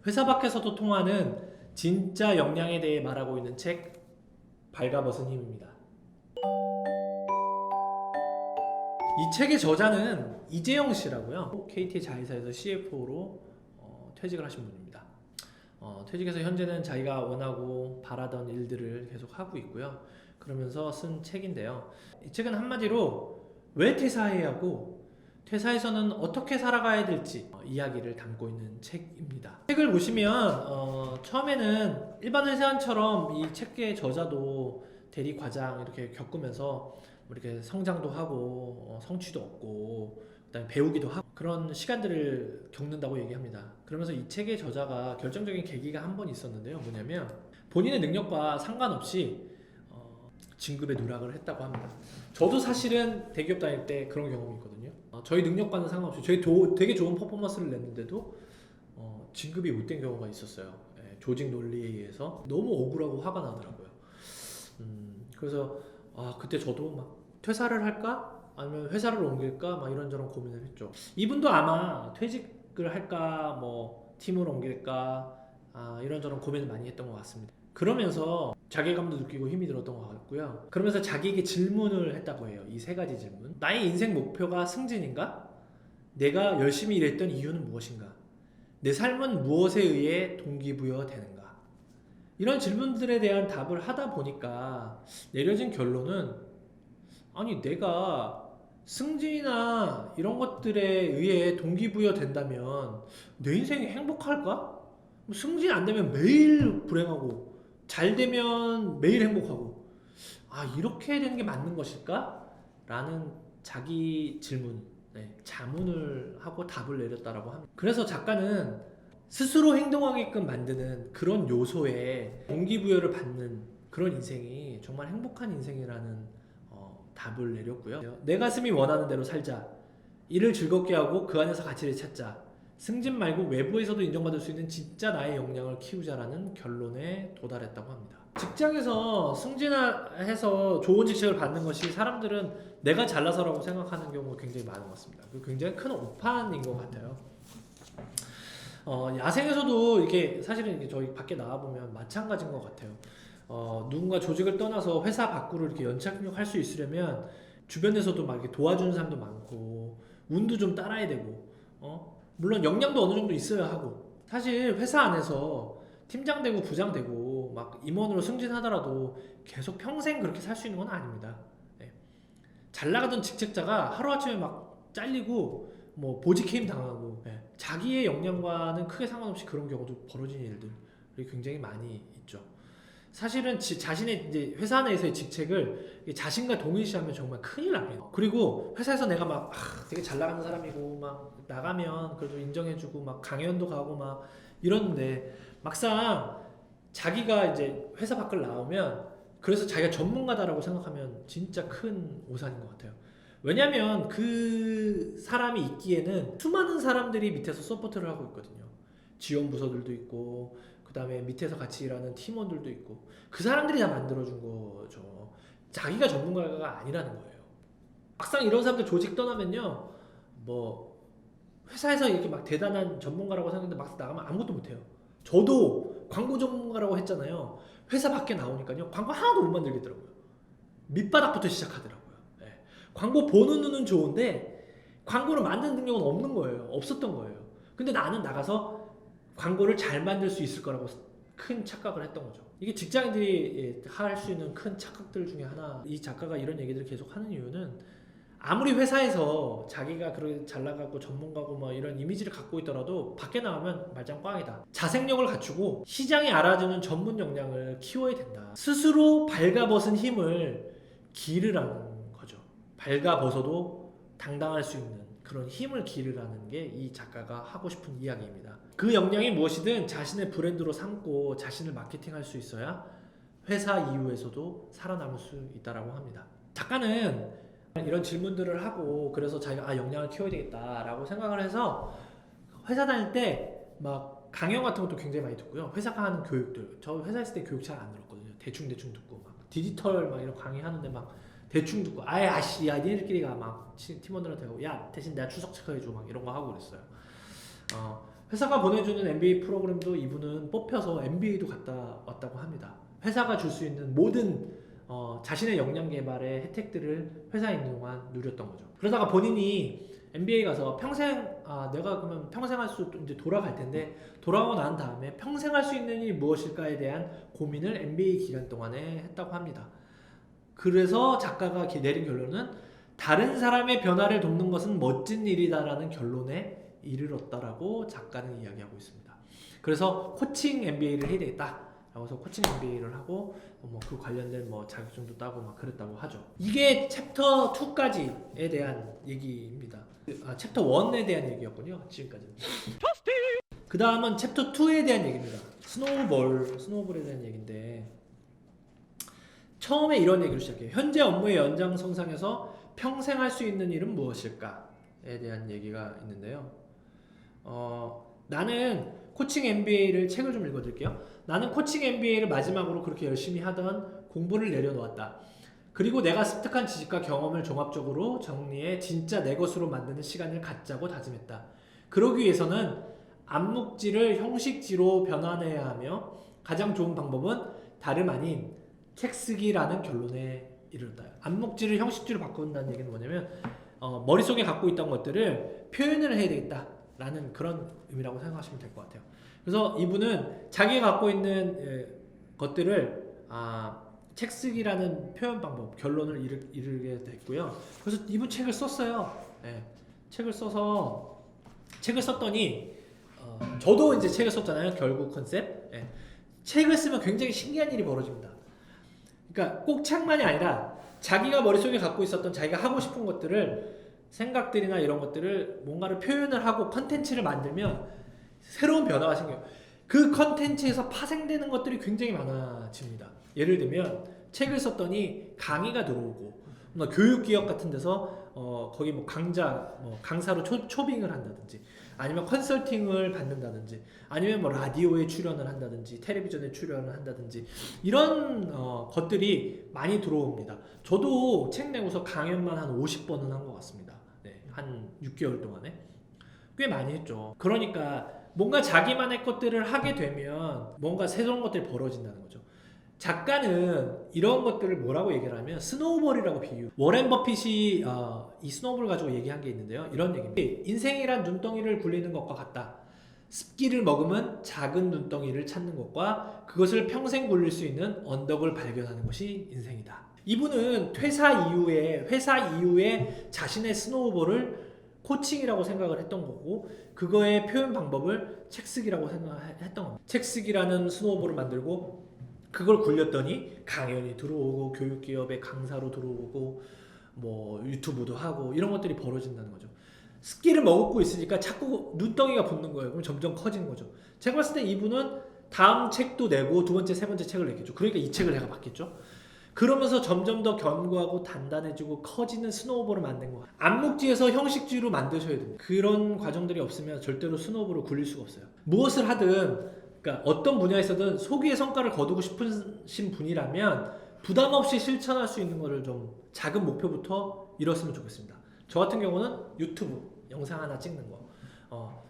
회사 밖에서도 통하는 진짜 역량에 대해 말하고 있는 책 발가벗은 힘입니다. 이 책의 저자는 이재영 씨라고요. KT 자회사에서 CFO로 퇴직을 하신 분입니다. 퇴직해서 현재는 자기가 원하고 바라던 일들을 계속 하고 있고요. 그러면서 쓴 책인데요. 이 책은 한마디로 왜 퇴사해야 하고 퇴사에서는 어떻게 살아가야 될지 이야기를 담고 있는 책입니다. 책을 보시면 처음에는 일반 회사원처럼 이 책의 저자도 대리 과장 이렇게 겪으면서 이렇게 성장도 하고 성취도 얻고 그다음에 배우기도 하고 그런 시간들을 겪는다고 얘기합니다. 그러면서 이 책의 저자가 결정적인 계기가 한 번 있었는데요. 뭐냐면 본인의 능력과 상관없이 진급에 누락을 했다고 합니다. 저도 사실은 대기업 다닐 때 그런 경험이 있거든요. 저희 능력과는 상관없이 저희 되게 좋은 퍼포먼스를 냈는데도 진급이 못 된 경우가 있었어요. 조직 논리에 의해서 너무 억울하고 화가 나더라고요. 그래서 그때 저도 막 퇴사를 할까? 아니면 회사를 옮길까? 막 이런저런 고민을 했죠. 이분도 아마 퇴직을 할까? 뭐 팀을 옮길까? 이런저런 고민을 많이 했던 것 같습니다. 그러면서 자괴감도 느끼고 힘이 들었던 것 같고요. 그러면서 자기에게 질문을 했다고 해요. 이 세 가지 질문. 나의 인생 목표가 승진인가? 내가 열심히 일했던 이유는 무엇인가? 내 삶은 무엇에 의해 동기부여되는가? 이런 질문들에 대한 답을 하다 보니까 내려진 결론은 아니 내가 승진이나 이런 것들에 의해 동기부여 된다면 내 인생이 행복할까? 승진 안 되면 매일 불행하고 잘 되면 매일 행복하고 이렇게 되는 게 맞는 것일까? 라는 자기 질문, 자문을 하고 답을 내렸다라고 합니다. 그래서 작가는 스스로 행동하게끔 만드는 그런 요소에 동기부여를 받는 그런 인생이 정말 행복한 인생이라는 답을 내렸고요. 내 가슴이 원하는 대로 살자. 일을 즐겁게 하고 그 안에서 가치를 찾자. 승진 말고 외부에서도 인정받을 수 있는 진짜 나의 역량을 키우자라는 결론에 도달했다고 합니다. 직장에서 승진해서 좋은 직책을 받는 것이 사람들은 내가 잘나서라고 생각하는 경우가 굉장히 많은 것 같습니다. 굉장히 큰 오판인 것 같아요. 야생에서도 이게 사실은 이게 저희 밖에 나와보면 마찬가지인 것 같아요. 누군가 조직을 떠나서 회사 밖으로 이렇게 연착륙할 수 있으려면 주변에서도 막 이렇게 도와주는 사람도 많고 운도 좀 따라야 되고 물론 역량도 어느 정도 있어야 하고 사실 회사 안에서 팀장 되고 부장 되고 막 임원으로 승진하더라도 계속 평생 그렇게 살 수 있는 건 아닙니다. 잘 나가던 직책자가 하루아침에 막 잘리고 뭐 보직 해임 당하고 자기의 역량과는 크게 상관없이 그런 경우도 벌어지는 일들이 굉장히 많이 있죠. 사실은 자신의 이제 회사 내에서의 직책을 자신과 동일시하면 정말 큰일 납니다. 그리고 회사에서 내가 막 되게 잘 나가는 사람이고 막 나가면 그래도 인정해주고 막 강연도 가고 막 이러는데 막상 자기가 이제 회사 밖을 나오면 그래서 자기가 전문가다라고 생각하면 진짜 큰 오산인 것 같아요. 왜냐면 그 사람이 있기에는 수많은 사람들이 밑에서 서포트를 하고 있거든요. 지원 부서들도 있고 그 다음에 밑에서 같이 일하는 팀원들도 있고 그 사람들이 다 만들어준 거죠. 자기가 전문가가 아니라는 거예요. 막상 이런 사람들 조직 떠나면요 뭐 회사에서 이렇게 막 대단한 전문가라고 생각했는데 막상 나가면 아무것도 못해요. 저도 광고 전문가라고 했잖아요. 회사 밖에 나오니까요 광고 하나도 못 만들겠더라고요. 밑바닥부터 시작하더라고요. 광고 보는 눈은 좋은데 광고를 만드는 능력은 없는 거예요. 없었던 거예요. 근데 나는 나가서 광고를 잘 만들 수 있을 거라고 큰 착각을 했던 거죠. 이게 직장인들이 할 수 있는 큰 착각들 중에 하나. 이 작가가 이런 얘기들을 계속 하는 이유는 아무리 회사에서 자기가 그렇게 잘 나가고 전문가고 뭐 이런 이미지를 갖고 있더라도 밖에 나가면 말짱 꽝이다. 자생력을 갖추고 시장에 알아주는 전문 역량을 키워야 된다. 스스로 발가벗은 힘을 기르라는 거죠. 발가벗어도 당당할 수 있는 그런 힘을 기르라는 게 이 작가가 하고 싶은 이야기입니다. 그 역량이 무엇이든 자신의 브랜드로 삼고 자신을 마케팅할 수 있어야 회사 이후에서도 살아남을 수 있다고 합니다. 작가는 이런 질문들을 하고 그래서 자기가 역량을 키워야 되겠다라고 생각을 해서 회사 다닐 때 막 강연 같은 것도 굉장히 많이 듣고요. 회사가 하는 교육들, 저 회사 있을 때 교육 잘 안 들었거든요. 대충 듣고 막 디지털 막 이런 강의 하는데 막 대충 듣고 야 니네들끼리가 막 팀원들한테 하고 야 대신 내가 출석 체크해줘 막 이런 거 하고 그랬어요. 회사가 보내주는 MBA 프로그램도 이분은 뽑혀서 MBA도 갔다 왔다고 합니다. 회사가 줄 수 있는 모든 자신의 역량 개발의 혜택들을 회사에 있는 동안 누렸던 거죠. 그러다가 본인이 MBA 가서 평생 내가 그러면 평생 할 수 이제 돌아갈 텐데 돌아오고 난 다음에 평생 할 수 있는 일이 무엇일까에 대한 고민을 MBA 기간 동안에 했다고 합니다. 그래서 작가가 내린 결론은 다른 사람의 변화를 돕는 것은 멋진 일이다라는 결론에 이르렀다라고 작가는 이야기하고 있습니다. 그래서 코칭 MBA를 해야 되겠다. 라고 해서 코칭 MBA를 하고 그 관련된 자격증도 따고 막 그랬다고 하죠. 이게 챕터 2까지에 대한 얘기입니다. 챕터 1에 대한 얘기였군요. 지금까지는. 그 다음은 챕터 2에 대한 얘기입니다. 스노우볼에 대한 얘기인데 처음에 이런 얘기를 시작해요. 현재 업무의 연장선상에서 평생 할 수 있는 일은 무엇일까에 대한 얘기가 있는데요. 나는 코칭 MBA를 책을 좀 읽어드릴게요. 나는 코칭 MBA를 마지막으로 그렇게 열심히 하던 공부를 내려놓았다. 그리고 내가 습득한 지식과 경험을 종합적으로 정리해 진짜 내 것으로 만드는 시간을 갖자고 다짐했다. 그러기 위해서는 암묵지를 형식지로 변환해야 하며 가장 좋은 방법은 다름 아닌 책 쓰기라는 결론에 이르렀다. 암묵지를 형식지로 바꾼다는 얘기는 뭐냐면 머릿속에 갖고 있던 것들을 표현을 해야 되겠다라는 그런 의미라고 생각하시면 될 것 같아요. 그래서 이분은 자기가 갖고 있는 것들을 책 쓰기라는 표현 방법 결론을 이르게 됐고요. 그래서 이분 책을 썼어요. 책을 썼더니 저도 이제 책을 썼잖아요. 결국 컨셉. 책을 쓰면 굉장히 신기한 일이 벌어집니다. 그러니까 꼭 책만이 아니라 자기가 머릿속에 갖고 있었던 자기가 하고 싶은 것들을 생각들이나 이런 것들을 뭔가를 표현을 하고 컨텐츠를 만들면 새로운 변화가 생겨요. 그 컨텐츠에서 파생되는 것들이 굉장히 많아집니다. 예를 들면 책을 썼더니 강의가 들어오고 교육기업 같은 데서 거기 강사로 초빙을 한다든지 아니면 컨설팅을 받는다든지 아니면 라디오에 출연을 한다든지 텔레비전에 출연을 한다든지 이런 것들이 많이 들어옵니다. 저도 책 내고서 강연만 한 50번은 한 것 같습니다. 한 6개월 동안에 꽤 많이 했죠. 그러니까 뭔가 자기만의 것들을 하게 되면 뭔가 새로운 것들이 벌어진다는 거죠. 작가는 이런 것들을 뭐라고 얘기를 하면 스노우볼이라고 비유. 워렌 버핏이 이 스노우볼 가지고 얘기한 게 있는데요. 이런 얘기입니다. 인생이란 눈덩이를 굴리는 것과 같다. 습기를 머금은 작은 눈덩이를 찾는 것과 그것을 평생 굴릴 수 있는 언덕을 발견하는 것이 인생이다. 이분은 회사 이후에 자신의 스노우볼을 코칭이라고 생각을 했던 거고 그거의 표현 방법을 책 쓰기라고 생각했던 겁니다. 책 쓰기라는 스노우볼을 만들고 그걸 굴렸더니 강연이 들어오고 교육기업의 강사로 들어오고 유튜브도 하고 이런 것들이 벌어진다는 거죠. 습기를 머금고 있으니까 자꾸 눈덩이가 붙는 거예요. 그럼 점점 커지는 거죠. 제가 봤을 때 이분은 다음 책도 내고 두 번째, 세 번째 책을 냈겠죠. 그러니까 이 책을 내가 받겠죠. 그러면서 점점 더 견고하고 단단해지고 커지는 스노우볼을 만든 거예요. 암묵지에서 형식지로 만드셔야 됩니다. 그런 과정들이 없으면 절대로 스노우볼을 굴릴 수가 없어요. 무엇을 하든 그러니까 어떤 분야에서든 소기의 성과를 거두고 싶으신 분이라면 부담 없이 실천할 수 있는 거를 좀 작은 목표부터 이뤘으면 좋겠습니다. 저 같은 경우는 유튜브 영상 하나 찍는 거.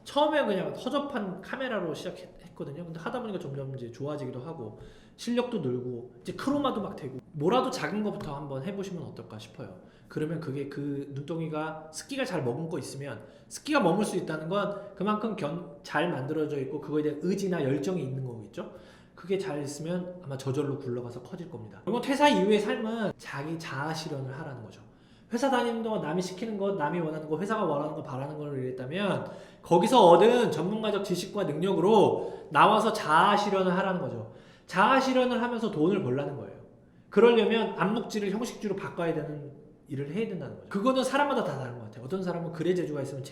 처음에 그냥 허접한 카메라로 시작했거든요. 근데 하다 보니까 점점 이제 좋아지기도 하고 실력도 늘고 이제 크로마도 막 되고 뭐라도 작은 거부터 한번 해보시면 어떨까 싶어요. 그러면 그게 그 눈덩이가 습기가 잘 머금고 있으면 습기가 머물 수 있다는 건 그만큼 잘 만들어져 있고 그거에 대한 의지나 열정이 있는 거겠죠. 그게 잘 있으면 아마 저절로 굴러가서 커질 겁니다. 그리고 퇴사 이후의 삶은 자기 자아 실현을 하라는 거죠. 회사 다니는 동안 남이 시키는 것, 남이 원하는 것, 회사가 원하는 것, 바라는 걸 이랬다면 거기서 얻은 전문가적 지식과 능력으로 나와서 자아 실현을 하라는 거죠. 자아 실현을 하면서 돈을 벌라는 거예요. 그러려면 암묵지를 형식지로 바꿔야 되는 일을 해야 된다는 거죠. 그거는 사람마다 다 다른 것 같아요. 어떤 사람은 글의 재주가 있으면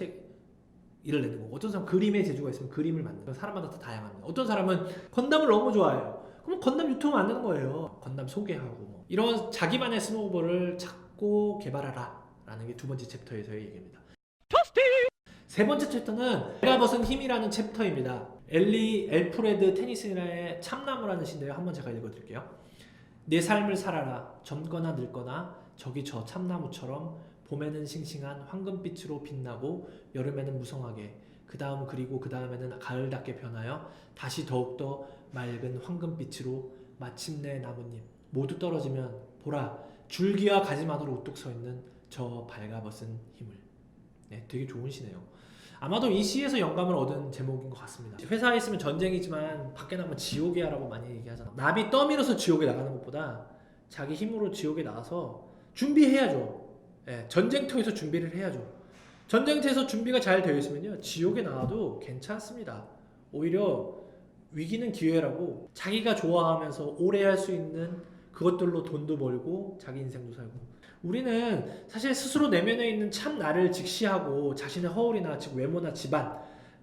일을 내는 거고 어떤 사람은 그림의 재주가 있으면 그림을 만드는 거예요. 사람마다 다 다양합니다. 어떤 사람은 건담을 너무 좋아해요. 그럼 건담 유튜브 만드는 거예요. 건담 소개하고 이런 자기만의 스노우볼을 찾고 개발하라 라는 게 두 번째 챕터에서의 얘기입니다. 세 번째 챕터는 내가 벗은 힘이라는 챕터입니다. 엘프레드 테니슨의 참나무라는 시인데요. 한번 제가 읽어드릴게요. 내 삶을 살아라. 젊거나 늙거나 저기 저 참나무처럼 봄에는 싱싱한 황금빛으로 빛나고 여름에는 무성하게 그 다음 그리고 그 다음에는 가을답게 변하여 다시 더욱더 맑은 황금빛으로 마침내 나뭇잎 모두 떨어지면 보라 줄기와 가지만으로 우뚝 서 있는 저 발가벗은 힘을. 네, 되게 좋은 시네요. 아마도 이 시에서 영감을 얻은 제목인 것 같습니다. 회사에 있으면 전쟁이지만 밖에 나가면 지옥이야라고 많이 얘기하잖아. 나비 떠밀어서 지옥에 나가는 것보다 자기 힘으로 지옥에 나가서 준비해야죠. 예, 전쟁터에서 준비를 해야죠. 전쟁터에서 준비가 잘 되어 있으면요 지옥에 나와도 괜찮습니다. 오히려 위기는 기회라고 자기가 좋아하면서 오래 할 수 있는 그것들로 돈도 벌고 자기 인생도 살고. 우리는 사실 스스로 내면에 있는 참 나를 직시하고 자신의 허울이나 즉 외모나 집안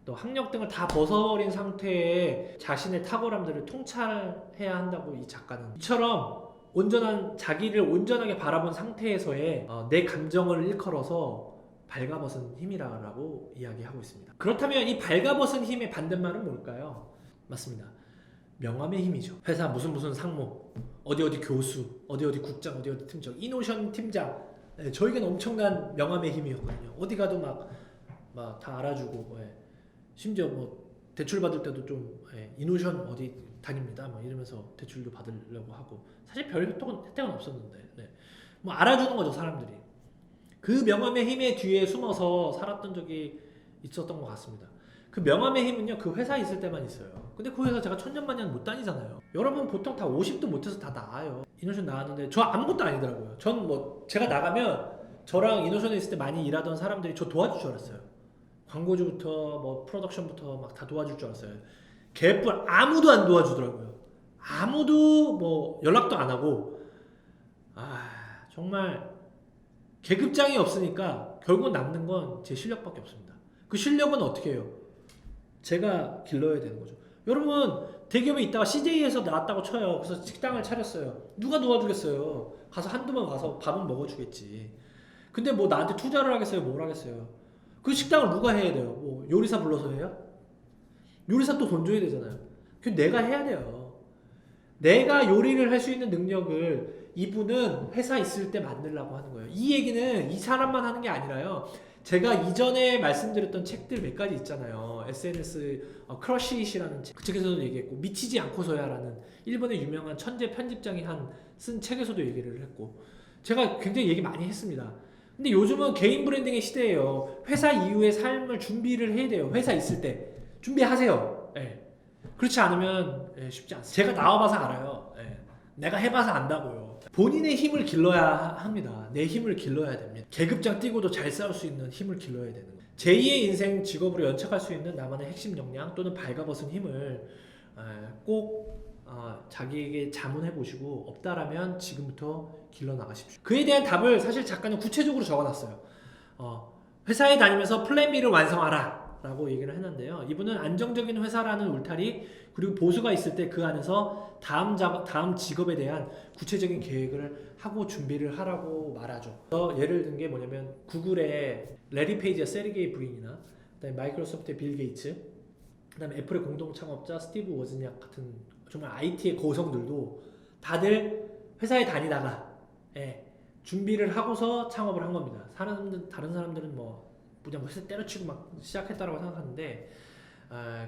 또 학력 등을 다 벗어버린 상태에 자신의 탁월함들을 통찰해야 한다고 이 작가는. 이처럼 온전한 자기를 온전하게 바라본 상태에서의 내 감정을 일컬어서 발가벗은 힘이라고 이야기하고 있습니다. 그렇다면 이 발가벗은 힘의 반대말은 뭘까요? 맞습니다. 명함의 힘이죠. 회사 무슨 상무, 어디 교수, 어디 국장, 어디 팀장, 이노션 팀장. 네, 저에게는 엄청난 명함의 힘이었거든요. 어디 가도 막 다 알아주고, 심지어 뭐 대출 받을 때도 좀 이노션 어디 다닙니다. 막 이러면서 대출도 받으려고 하고. 사실 별 혜택은 없었는데, 뭐 알아주는 거죠 사람들이. 그 명함의 힘의 뒤에 숨어서 살았던 적이 있었던 것 같습니다. 그 명함의 힘은요 그 회사에 있을 때만 있어요. 근데 그 회사 제가 천년만년 못 다니잖아요. 여러분 보통 다 50도 못해서 다 나와요. 이노션 나왔는데 저 아무것도 아니더라고요. 전 뭐 제가 나가면 저랑 이노션에 있을 때 많이 일하던 사람들이 저 도와줄 줄 알았어요. 광고주부터 뭐 프로덕션부터 막 다 도와줄 줄 알았어요. 개뿔 아무도 안 도와주더라고요. 아무도 뭐 연락도 안 하고. 정말 계급장이 없으니까 결국은 남는 건 제 실력밖에 없습니다. 그 실력은 어떻게 해요? 제가 길러야 되는 거죠. 여러분 대기업에 있다가 CJ에서 나왔다고 쳐요. 그래서 식당을 차렸어요. 누가 도와주겠어요? 가서 한두 번 가서 밥은 먹어주겠지. 근데 뭐 나한테 투자를 하겠어요? 뭘 하겠어요? 그 식당을 누가 해야 돼요? 뭐 요리사 불러서 해요? 요리사 또 돈 줘야 되잖아요. 그 내가 해야 돼요. 내가 요리를 할 수 있는 능력을 이분은 회사 있을 때 만들라고 하는 거예요. 이 얘기는 이 사람만 하는 게 아니라요. 제가 이전에 말씀드렸던 책들 몇 가지 있잖아요. SNS 크러쉬잇이라는 책, 그 책에서도 얘기했고 미치지 않고서야라는 일본의 유명한 천재 편집장이 쓴 책에서도 얘기를 했고 제가 굉장히 얘기 많이 했습니다. 근데 요즘은 개인 브랜딩의 시대예요. 회사 이후의 삶을 준비를 해야 돼요. 회사 있을 때 준비하세요. 그렇지 않으면 쉽지 않습니다. 제가 나와봐서 알아요. 내가 해봐서 안다고요. 본인의 힘을 길러야 합니다. 내 힘을 길러야 됩니다. 계급장 뛰고도 잘 싸울 수 있는 힘을 길러야 되는 거예요. 제2의 인생 직업으로 연착할 수 있는 나만의 핵심 역량 또는 발가벗은 힘을 꼭 자기에게 자문해 보시고 없다라면 지금부터 길러 나가십시오. 그에 대한 답을 사실 작가는 구체적으로 적어놨어요. 회사에 다니면서 플랜 B를 완성하라 라고 얘기를 했는데요. 이분은 안정적인 회사라는 울타리 그리고 보수가 있을 때 그 안에서 다음 직업에 대한 구체적인 계획을 하고 준비를 하라고 말하죠. 예를 든 게 뭐냐면 구글의 레리 페이지와 세르게이 브린이나 그다음에 마이크로소프트의 빌 게이츠 그다음에 애플의 공동 창업자 스티브 워즈니악 같은 정말 IT의 고성들도 다들 회사에 다니다가 준비를 하고서 창업을 한 겁니다. 다른 사람들은 그냥 회사 때려치고 막 시작했다라고 생각하는데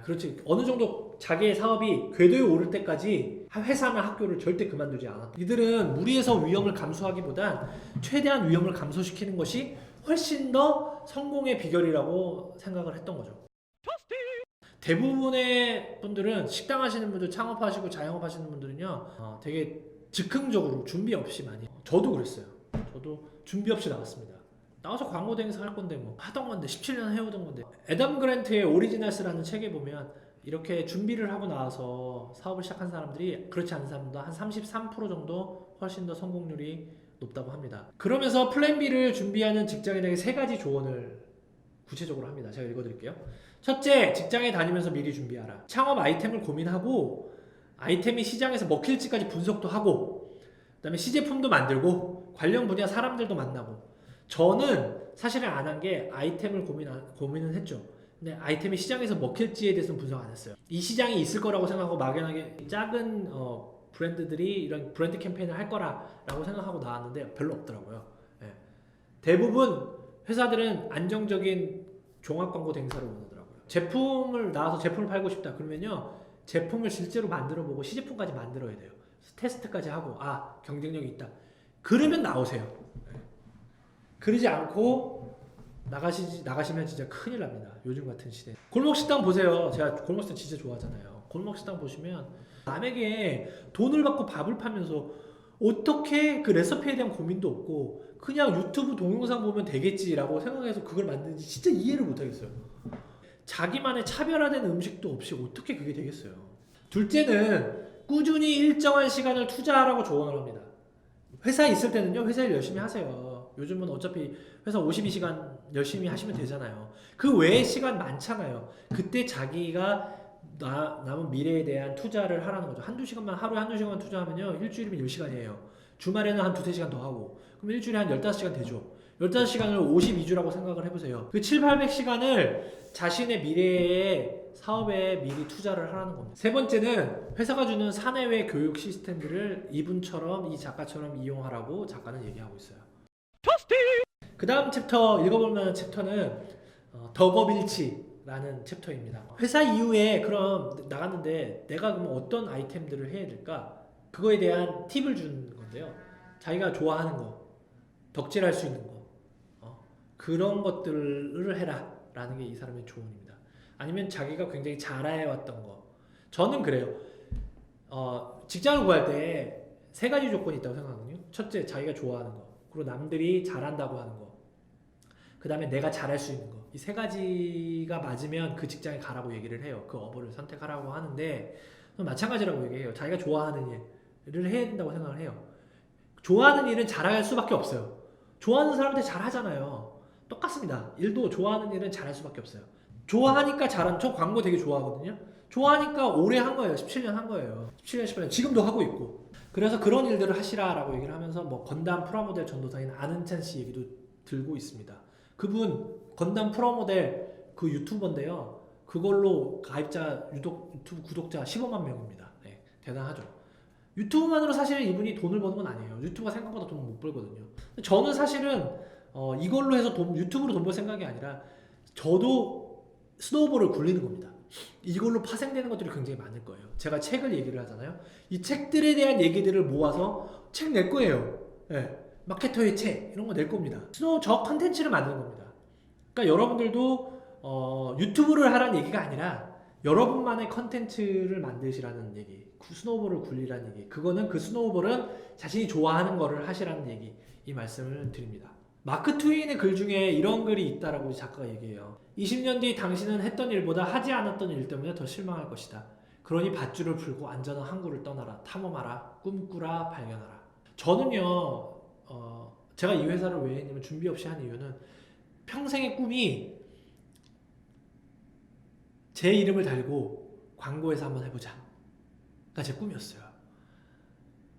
그렇지 어느 정도 자기의 사업이 궤도에 오를 때까지 회사나 학교를 절대 그만두지 않았다. 이들은 무리해서 위험을 감수하기보단 최대한 위험을 감소시키는 것이 훨씬 더 성공의 비결이라고 생각을 했던 거죠. 대부분의 분들은 식당 하시는 분들, 창업하시고 자영업 하시는 분들은요 되게 즉흥적으로 준비 없이 많이 저도 그랬어요. 저도 준비 없이 나왔습니다. 나와서 광고 대행사 할 건데 하던 건데 17년 해오던 건데. 애덤 그랜트의 오리지널스라는 책에 보면 이렇게 준비를 하고 나와서 사업을 시작한 사람들이 그렇지 않은 사람보다 한 33% 정도 훨씬 더 성공률이 높다고 합니다. 그러면서 플랜 B를 준비하는 직장인에게 3가지 조언을 구체적으로 합니다. 제가 읽어드릴게요. 첫째, 직장에 다니면서 미리 준비하라. 창업 아이템을 고민하고 아이템이 시장에서 먹힐지까지 분석도 하고 그 다음에 시제품도 만들고 관련 분야 사람들도 만나고. 저는 사실은 안 한 게 아이템을 고민은 했죠. 근데 아이템이 시장에서 먹힐지에 대해서는 분석 안 했어요. 이 시장이 있을 거라고 생각하고 막연하게 작은 브랜드들이 이런 브랜드 캠페인을 할 거라고 생각하고 나왔는데 별로 없더라고요. 대부분 회사들은 안정적인 종합 광고 대행사를 원하더라고요. 제품을 나와서 제품을 팔고 싶다. 그러면요. 제품을 실제로 만들어 보고 시제품까지 만들어야 돼요. 테스트까지 하고 경쟁력이 있다. 그러면 나오세요. 그러지 않고 나가시면 진짜 큰일 납니다. 요즘 같은 시대. 골목식당 보세요. 제가 골목식당 진짜 좋아하잖아요. 골목식당 보시면 남에게 돈을 받고 밥을 파면서 어떻게 그 레시피에 대한 고민도 없고 그냥 유튜브 동영상 보면 되겠지라고 생각해서 그걸 만드는지 진짜 이해를 못하겠어요. 자기만의 차별화된 음식도 없이 어떻게 그게 되겠어요. 둘째는 꾸준히 일정한 시간을 투자하라고 조언을 합니다. 회사에 있을 때는요, 회사 일 열심히 하세요. 요즘은 어차피 회사 52시간 열심히 하시면 되잖아요. 그 외에 시간 많잖아요. 그때 자기가 남은 미래에 대한 투자를 하라는 거죠. 하루에 한두 시간만 투자하면요, 일주일이면 10시간이에요. 주말에는 한 두세 시간 더 하고, 그럼 일주일에 한 15시간 되죠. 15시간을 52주라고 생각을 해보세요. 그 700~800시간을 자신의 미래의 사업에 미리 투자를 하라는 겁니다. 세 번째는 회사가 주는 사내외 교육 시스템들을 이분처럼 이 작가처럼 이용하라고 작가는 얘기하고 있어요. 그 다음 챕터 읽어볼 만한 챕터는 덕업일치라는 챕터입니다. 회사 이후에 그럼 나갔는데 내가 그럼 어떤 아이템들을 해야 될까? 그거에 대한 팁을 준 건데요. 자기가 좋아하는 거, 덕질할 수 있는 거, 그런 것들을 해라 라는 게 이 사람의 조언입니다. 아니면 자기가 굉장히 잘해왔던 거. 저는 그래요. 직장을 구할 때 세 가지 조건이 있다고 생각하거든요. 첫째, 자기가 좋아하는 거. 그리고 남들이 잘한다고 하는 거. 그 다음에 내가 잘할 수 있는 거. 이 세 가지가 맞으면 그 직장에 가라고 얘기를 해요. 그 업을 선택하라고 하는데 마찬가지라고 얘기해요. 자기가 좋아하는 일을 해야 된다고 생각을 해요. 좋아하는 일은 잘할 수밖에 없어요. 좋아하는 사람한테 잘하잖아요. 똑같습니다. 일도 좋아하는 일은 잘할 수밖에 없어요. 좋아하니까 저 광고 되게 좋아하거든요. 좋아하니까 오래 한 거예요. 17년 한 거예요. 17년, 18년. 지금도 하고 있고. 그래서 그런 일들을 하시라라고 얘기를 하면서 건담 프라모델 전도사인 안은찬 씨 얘기도 들고 있습니다. 그분 건담 프라모델 그 유튜버인데요. 그걸로 가입자 유튜브 구독자 15만 명입니다. 네, 대단하죠. 유튜브만으로 사실 이분이 돈을 버는 건 아니에요. 유튜브가 생각보다 돈을 못 벌거든요. 저는 사실은 이걸로 해서 유튜브로 돈 벌 생각이 아니라 저도 스노우볼을 굴리는 겁니다. 이걸로 파생되는 것들이 굉장히 많을 거예요. 제가 책을 얘기를 하잖아요. 이 책들에 대한 얘기들을 모아서 책 낼 거예요. 네. 마케터의 책 이런 거 낼 겁니다. 저 컨텐츠를 만드는 겁니다. 그러니까 여러분들도 유튜브를 하라는 얘기가 아니라 여러분만의 컨텐츠를 만드시라는 얘기, 스노우볼을 굴리라는 얘기. 그거는 그 스노우볼은 자신이 좋아하는 거를 하시라는 얘기. 이 말씀을 드립니다. 마크 트웨인의 글 중에 이런 글이 있다라고 작가가 얘기해요. 20년 뒤 당신은 했던 일보다 하지 않았던 일 때문에 더 실망할 것이다. 그러니 밧줄을 풀고 안전한 항구를 떠나라. 탐험하라. 꿈꾸라. 발견하라. 저는요. 제가 이 회사를 왜 했냐면 준비 없이 한 이유는 평생의 꿈이 제 이름을 달고 광고회사 한번 해보자. 가 제 꿈이었어요.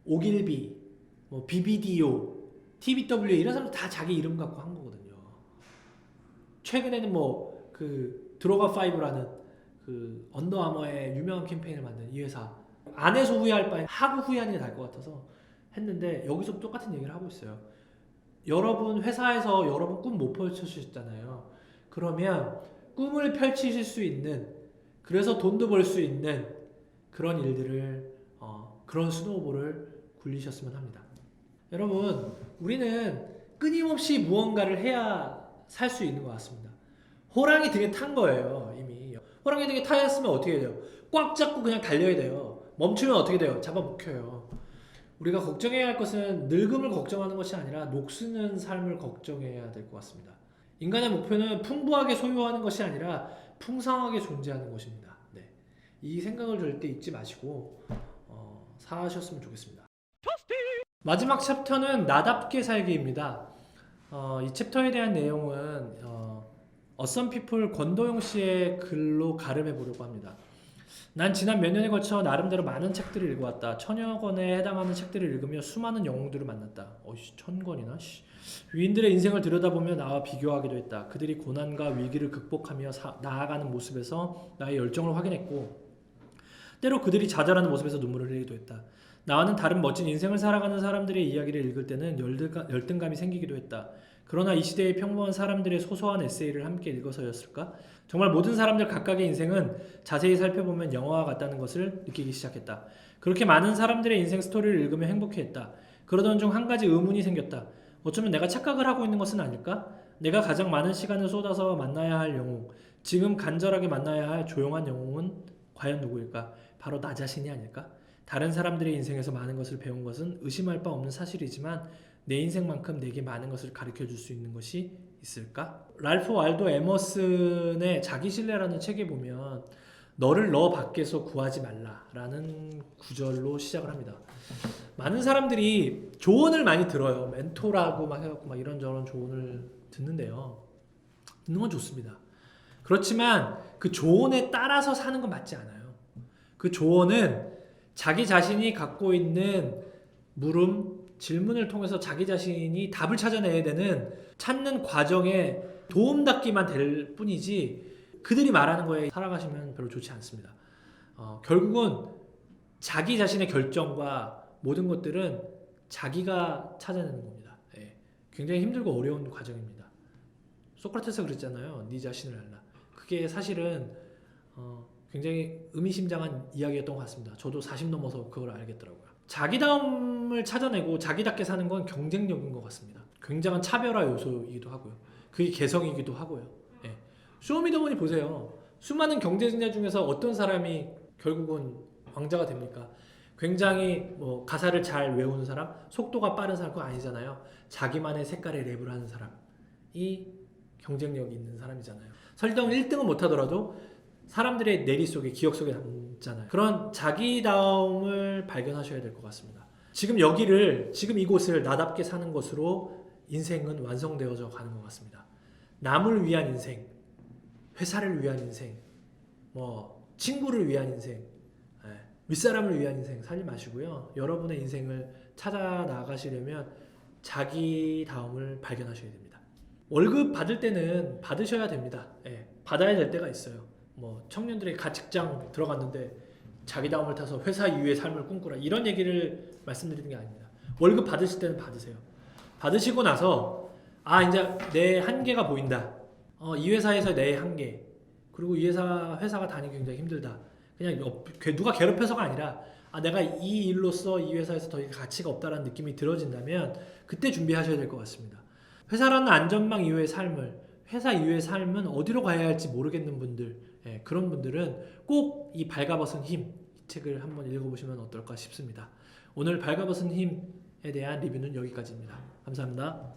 오길비, BBDO, TBW 이런 사람들 다 자기 이름 갖고 한 거거든요. 최근에는 드로가 5라는 그 언더아머의 유명한 캠페인을 만든 이 회사 안 해서 후회할 바에 하고 후회하는 게 나을 것 같아서 했는데 여기서 똑같은 얘기를 하고 있어요. 여러분 회사에서 여러분 꿈 못 펼쳐주셨잖아요. 그러면 꿈을 펼치실 수 있는 그래서 돈도 벌 수 있는 그런 일들을 그런 스노우볼을 굴리셨으면 합니다. 여러분 우리는 끊임없이 무언가를 해야 살 수 있는 것 같습니다. 호랑이 등에 탄 거예요. 이미 호랑이 등에 타였으면 어떻게 돼요? 꽉 잡고 그냥 달려야 돼요. 멈추면 어떻게 돼요? 잡아먹혀요. 우리가 걱정해야 할 것은 늙음을 걱정하는 것이 아니라 녹쓰는 삶을 걱정해야 될 것 같습니다. 인간의 목표는 풍부하게 소유하는 것이 아니라 풍성하게 존재하는 것입니다. 네. 이 생각을 절대 잊지 마시고 사셨으면 좋겠습니다. 마지막 챕터는 나답게 살기입니다. 이 챕터에 대한 내용은 어썸 피플 권도용 씨의 글로 가름해 보려고 합니다. 난 지난 몇 년에 걸쳐 나름대로 많은 책들을 읽어왔다. 1000여 권에 해당하는 책들을 읽으며 수많은 영웅들을 만났다. 1000권이나? 위인들의 인생을 들여다보며 나와 비교하기도 했다. 그들이 고난과 위기를 극복하며 나아가는 모습에서 나의 열정을 확인했고 때로 그들이 좌절하는 모습에서 눈물을 흘리기도 했다. 나와는 다른 멋진 인생을 살아가는 사람들의 이야기를 읽을 때는 열등감이 생기기도 했다. 그러나 이 시대의 평범한 사람들의 소소한 에세이를 함께 읽어서였을까? 정말 모든 사람들 각각의 인생은 자세히 살펴보면 영화와 같다는 것을 느끼기 시작했다. 그렇게 많은 사람들의 인생 스토리를 읽으며 행복해했다. 그러던 중 한 가지 의문이 생겼다. 어쩌면 내가 착각을 하고 있는 것은 아닐까? 내가 가장 많은 시간을 쏟아서 만나야 할 영웅, 지금 간절하게 만나야 할 조용한 영웅은 과연 누구일까? 바로 나 자신이 아닐까? 다른 사람들의 인생에서 많은 것을 배운 것은 의심할 바 없는 사실이지만 내 인생만큼 내게 많은 것을 가르쳐 줄 수 있는 것이 있을까? 랄프 waldo 에머슨의 자기신뢰라는 책에 보면 너를 너 밖에서 구하지 말라라는 구절로 시작을 합니다. 많은 사람들이 조언을 많이 들어요. 멘토라고 막 해갖고 막 이런저런 조언을 듣는데요. 듣는 건 좋습니다. 그렇지만 그 조언에 따라서 사는 건 맞지 않아요. 그 조언은 자기 자신이 갖고 있는 물음, 질문을 통해서 자기 자신이 답을 찾아내야 되는 찾는 과정에 도움닫기만 될 뿐이지 그들이 말하는 거에 살아가시면 별로 좋지 않습니다. 결국은 자기 자신의 결정과 모든 것들은 자기가 찾아내는 겁니다. 예. 굉장히 힘들고 어려운 과정입니다. 소크라테스가 그랬잖아요. 네 자신을 알라. 그게 사실은 굉장히 의미심장한 이야기였던 것 같습니다. 저도 40 넘어서 그걸 알겠더라고요. 자기다움을 찾아내고 자기답게 사는 건 경쟁력인 것 같습니다. 굉장한 차별화 요소이기도 하고요. 그게 개성이기도 하고요. 예. 쇼미더머니 보세요. 수많은 경쟁자 중에서 어떤 사람이 결국은 왕자가 됩니까? 굉장히 뭐 가사를 잘 외우는 사람, 속도가 빠른 사람 그거 아니잖아요. 자기만의 색깔의 랩을 하는 사람이 경쟁력이 있는 사람이잖아요. 설령 1등은 못하더라도 사람들의 내리 속에 기억 속에 남잖아요. 그런 자기다움을 발견하셔야 될 것 같습니다. 지금 이곳을 나답게 사는 것으로 인생은 완성되어져 가는 것 같습니다. 남을 위한 인생, 회사를 위한 인생, 뭐 친구를 위한 인생, 윗사람을 위한 인생 살지 마시고요. 여러분의 인생을 찾아 나가시려면 자기다움을 발견하셔야 됩니다. 월급 받을 때는 받으셔야 됩니다. 받아야 될 때가 있어요. 뭐 청년들이 갓 직장 들어갔는데 자기다움을 타서 회사 이후의 삶을 꿈꾸라 이런 얘기를 말씀드리는 게 아닙니다. 월급 받으실 때는 받으세요. 받으시고 나서 이제 내 한계가 보인다. 이 회사에서 내 한계 그리고 이 회사가 다니기 굉장히 힘들다. 그냥 누가 괴롭혀서가 아니라 내가 이 일로서 이 회사에서 더 가치가 없다라는 느낌이 들어진다면 그때 준비하셔야 될 것 같습니다. 회사라는 안전망 이후의 회사 이후의 삶은 어디로 가야 할지 모르겠는 분들, 그런 분들은 꼭 이 발가벗은 힘, 이 책을 한번 읽어보시면 어떨까 싶습니다. 오늘 발가벗은 힘에 대한 리뷰는 여기까지입니다. 감사합니다.